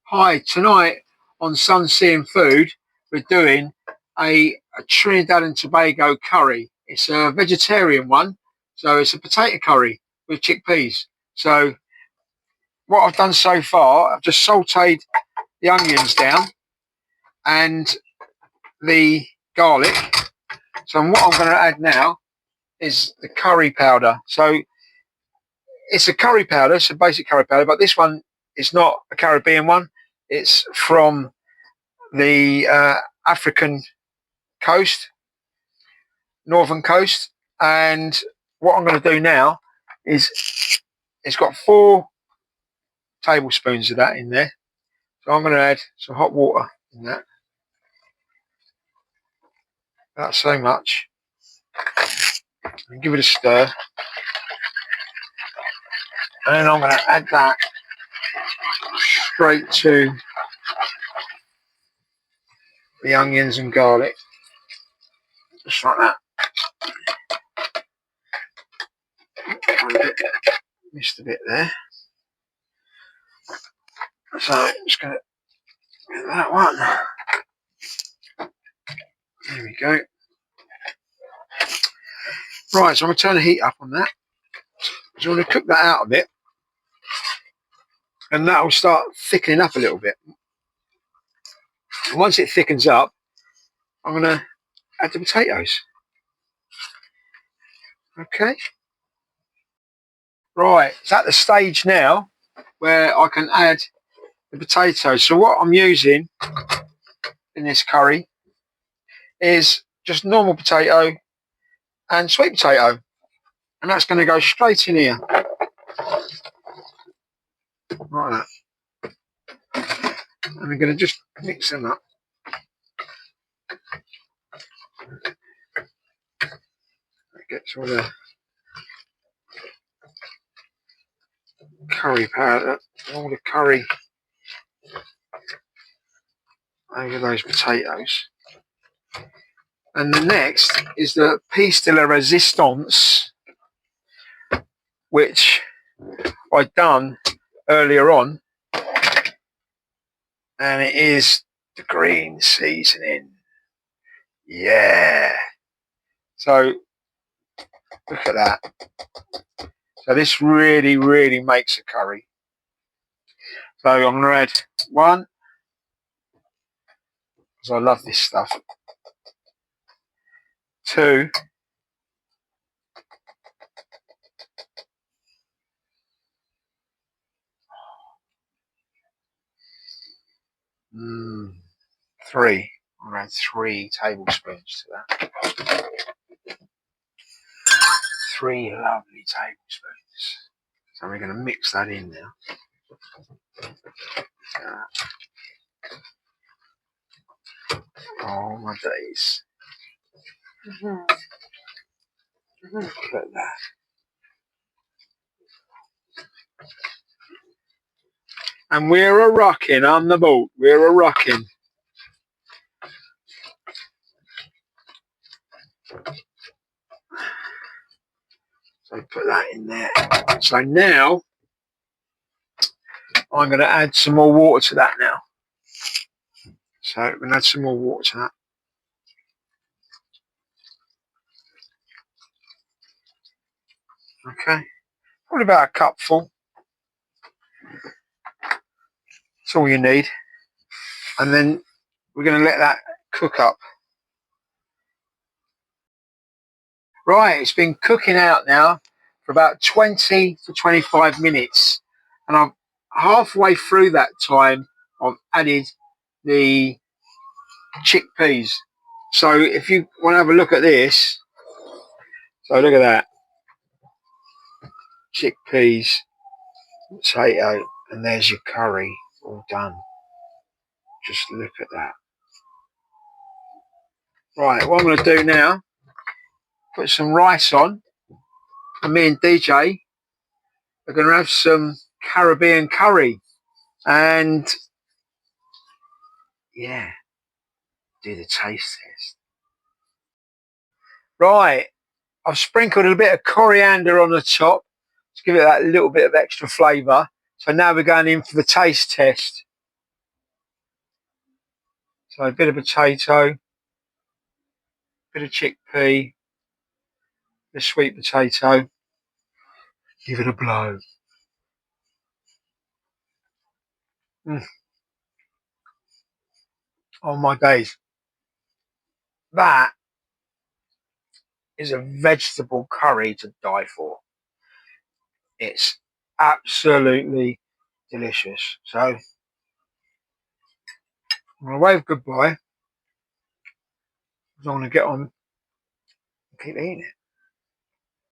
Hi, tonight on Sunseeing Food, we're doing a Trinidad and Tobago curry. It's a vegetarian one, so it's a potato curry with chickpeas. So what I've done so far, I've just sauteed the onions down and the garlic. So what I'm going to add now is the curry powder. So it's a curry powder, it's a basic curry powder, but this one is not a Caribbean one. It's from the African coast, northern coast. And what I'm going to do now is it's got 4 tablespoons of that in there. So I'm going to add some hot water in that. About so much. And give it a stir. And then I'm going to add that straight to the onions and garlic. Just like that. Missed a bit there. So I'm just going to get that one. There we go. Right, so I'm going to turn the heat up on that. So I'm going to cook that out a bit. And that will start thickening up a little bit. And once it thickens up, I'm going to add the potatoes. Okay. Right, it's at the stage now where I can add the potatoes. So what I'm using in this curry is just normal potato and sweet potato. And that's going to go straight in here. Like that. And I'm going to just mix them up. That gets all the curry powder, all the curry over those potatoes. And the next is the piece de la resistance, which I'd done earlier on, and it is the green seasoning. Yeah. So look at that. So this really makes a curry. So I'm going to add 1, because I love this stuff. 2. 3. I'm going to add 3 tablespoons to that. 3 lovely tablespoons. So we're going to mix that in now. Oh my days. Look at that. And we're a rocking on the boat. We're a rocking. So put that in there. So now I'm going to add some more water to that now. So we're going to add some more water to that. Okay. Probably about a cupful. That's all you need. And then we're going to let that cook up. Right, it's been cooking out now for about 20 to 25 minutes. And I'm halfway through that time, I've added the chickpeas. So if you want to have a look at this, so look at that. Chickpeas, potato, and there's your curry all done. Just look at that. Right, what I'm going to do now, put some rice on, and me and DJ are going to have some Caribbean curry, and yeah, do the taste test. Right, I've sprinkled a bit of coriander on the top to give it that little bit of extra flavour. So now we're going in for the taste test. So a bit of potato, bit of chickpea, bit of sweet potato. Give it a blow. Oh my days. That is a vegetable curry to die for. It's absolutely delicious. So I'm going to wave goodbye. I'm going to get on and keep eating it.